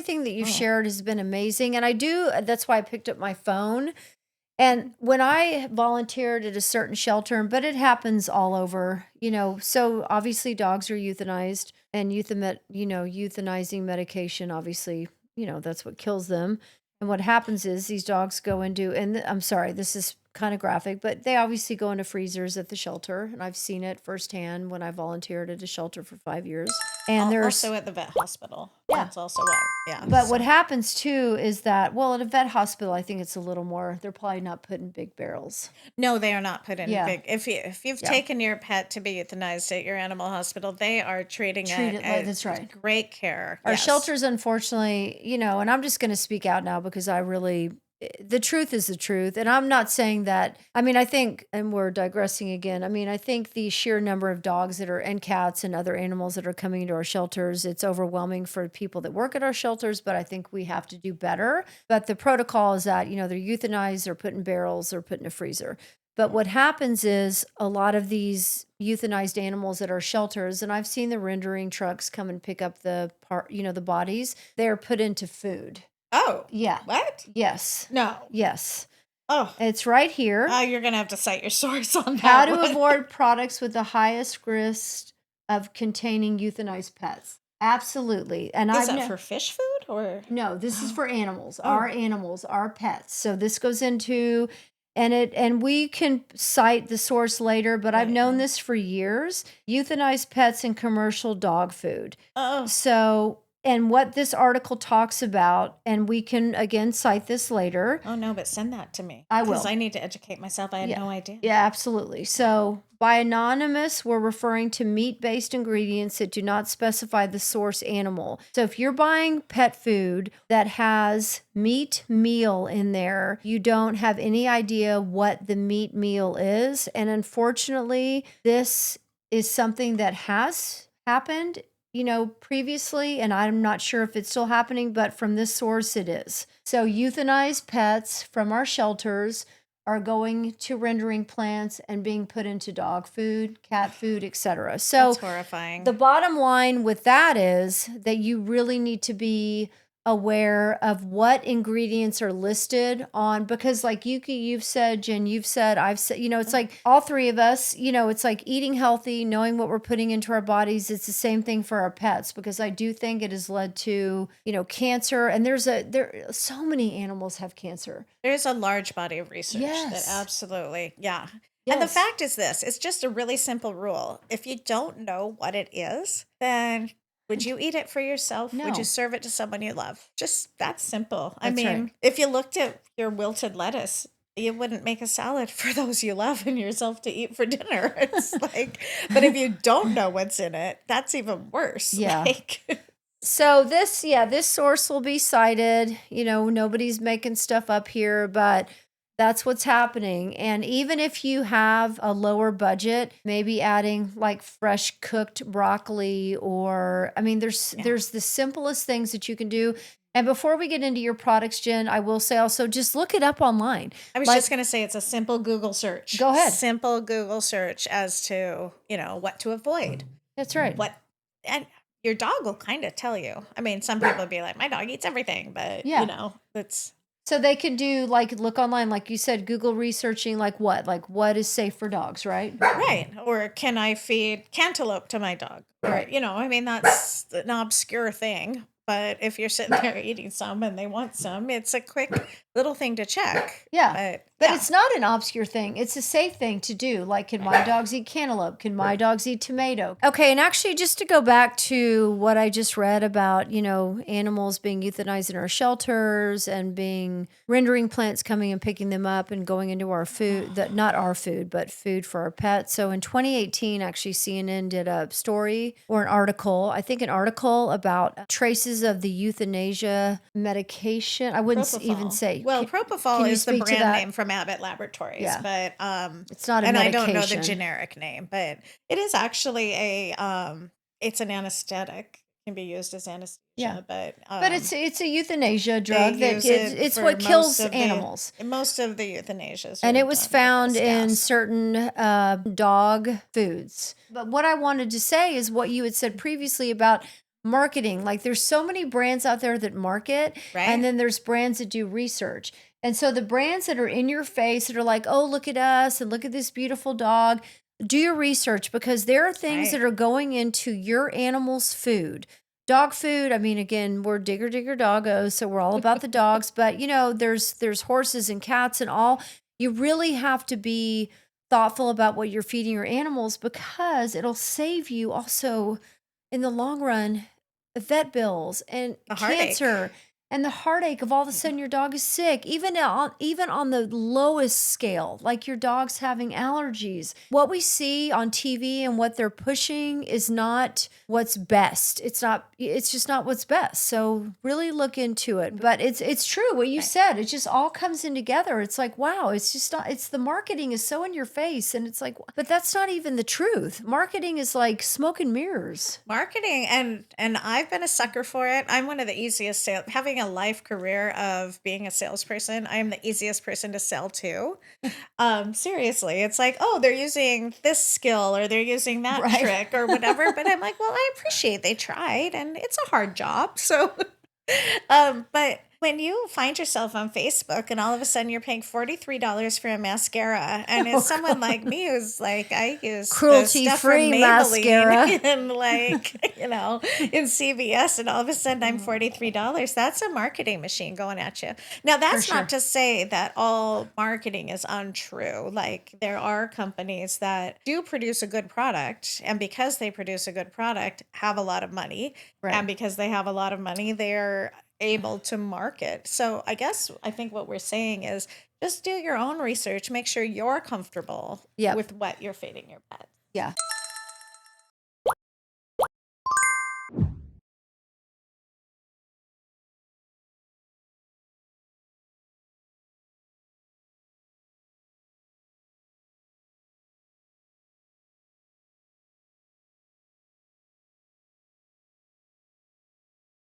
everything that you've Oh. shared has been amazing. And that's why I picked up my phone. And when I volunteered at a certain shelter, but it happens all over, so obviously dogs are euthanized and euthanizing medication, obviously, that's what kills them. And what happens is these dogs go into, I'm sorry, this is kind of graphic, but they obviously go into freezers at the shelter. And I've seen it firsthand when I volunteered at a shelter for 5 years. And Also at the vet hospital. Yeah. That's also what, yeah. But what happens too is that, well, at a vet hospital, I think it's a little more, they're probably not putting big barrels. No, they are not put in Yeah. big. If you've Yeah. taken your pet to be euthanized at your animal hospital, they are treating Treat it it like- as that's right. great care. Our Yes. shelters, unfortunately, and I'm just going to speak out now because the truth is the truth. And I'm not saying that, I think, and we're digressing again. I think the sheer number of dogs and cats and other animals that are coming into our shelters, it's overwhelming for people that work at our shelters, but I think we have to do better. But the protocol is that, they're euthanized, they're put in barrels, or put in a freezer. But what happens is a lot of these euthanized animals at our shelters, and I've seen the rendering trucks come and pick up the bodies, they're put into food. Oh. Yeah. What? Yes. No. Yes. Oh. It's right here. You're going to have to cite your source on that. How to one. avoid products with the highest risk of containing euthanized pets. Absolutely. And Is that for fish food or? No, this is for animals. Our animals, our pets. So this goes into and we can cite the source later, but I've known this for years. Euthanized pets in commercial dog food. Oh. So, and what this article talks about, and we can again cite this later. Oh no, but send that to me. I will. Because I need to educate myself. I had no idea. Yeah, absolutely. So by anonymous, we're referring to meat-based ingredients that do not specify the source animal. So if you're buying pet food that has meat meal in there, you don't have any idea what the meat meal is. And unfortunately, this is something that has happened previously, and I'm not sure if it's still happening, but from this source it is. So euthanized pets from our shelters are going to rendering plants and being put into dog food, cat food, etc. So that's horrifying. The bottom line with that is that you really need to be aware of what ingredients are listed on, because like Yuki, you've said, Jen, you've said, I've said, it's like all three of us, it's like eating healthy, knowing what we're putting into our bodies. It's the same thing for our pets, because I do think it has led to, cancer. And so many animals have cancer. There's a large body of research that absolutely, yeah. Yes. And the fact is this, it's just a really simple rule. If you don't know what it is, then would you eat it for yourself? No. Would you serve it to someone you love? Just that simple. That's right. If you looked at your wilted lettuce, you wouldn't make a salad for those you love and yourself to eat for dinner. It's like, but if you don't know what's in it, that's even worse. Yeah. So this source will be cited. Nobody's making stuff up here, but that's what's happening. And even if you have a lower budget, maybe adding like fresh cooked broccoli, or there's the simplest things that you can do. And before we get into your products, Jen, I will say also just look it up online. I was just going to say it's a simple Google search. Go ahead. Simple Google search as to, what to avoid. That's right. And your dog will kind of tell you. Some people would be like, my dog eats everything, but that's... So they can do look online, like you said, Google researching what is safe for dogs, right? Right. Or can I feed cantaloupe to my dog? Right. Or, that's an obscure thing. But if you're sitting there eating some and they want some, it's a quick little thing to check. Yeah. But it's not an obscure thing. It's a safe thing to do. Like, can my dogs eat cantaloupe? Can my dogs eat tomato? Okay, and actually, just to go back to what I just read about, animals being euthanized in our shelters and rendering plants coming and picking them up and going into our food, not our food, but food for our pets. So in 2018, actually, CNN did a story or an article about traces of the euthanasia medication. I wouldn't Propofol. even say. Well, Propofol is the brand name from Abbott Laboratories, but it's not a and medication. I don't know the generic name, but it is actually it's an anesthetic. Can be used as anesthesia, but it's a euthanasia drug it's what kills animals. Most of the euthanasias, and it was found in certain dog foods. But what I wanted to say is what you had said previously about marketing. Like there's so many brands out there that market, Right. and then there's brands that do research. And so the brands that are in your face that are like, oh, look at us and look at this beautiful dog, do your research, because there are things that Right. are going into your animal's food. Dog food, I mean, again, we're digger doggos, so we're all about the dogs, but there's horses and cats and all. You really have to be thoughtful about what you're feeding your animals, because it'll save you also in the long run vet bills and The heartache. cancer and the heartache of all of a sudden your dog is sick, even on the lowest scale, like your dog's having allergies. What we see on TV and what they're pushing is not what's best. It's just not what's best. So really look into it. But it's true what you Right. said. It just all comes in together. It's like, wow, it's just not, it's the marketing is so in your face, and it's like, but that's not even the truth. Marketing is like smoke and mirrors. Marketing, and I've been a sucker for it. I'm one of the easiest having a life career of being a salesperson. I am the easiest person to sell to. Seriously, it's like, oh, they're using this skill or they're using that Right. trick or whatever. But I'm like, well, I appreciate they tried, and it's a hard job. So but when you find yourself on Facebook and all of a sudden you're paying $43 for a mascara, and Oh, it's someone like God. me who's like, I use the stuff from Cruelty-free mascara. Maybelline and like, in CVS, and all of a sudden I'm $43. That's a marketing machine going at you. Now, For that's not sure. to say that all marketing is untrue. Like, there are companies that do produce a good product, and because they produce a good product, have a lot of money. Right. And because they have a lot of money, they're able to market. So I think what we're saying is just do your own research, make sure you're comfortable Yep. with what you're feeding your pet. Yeah.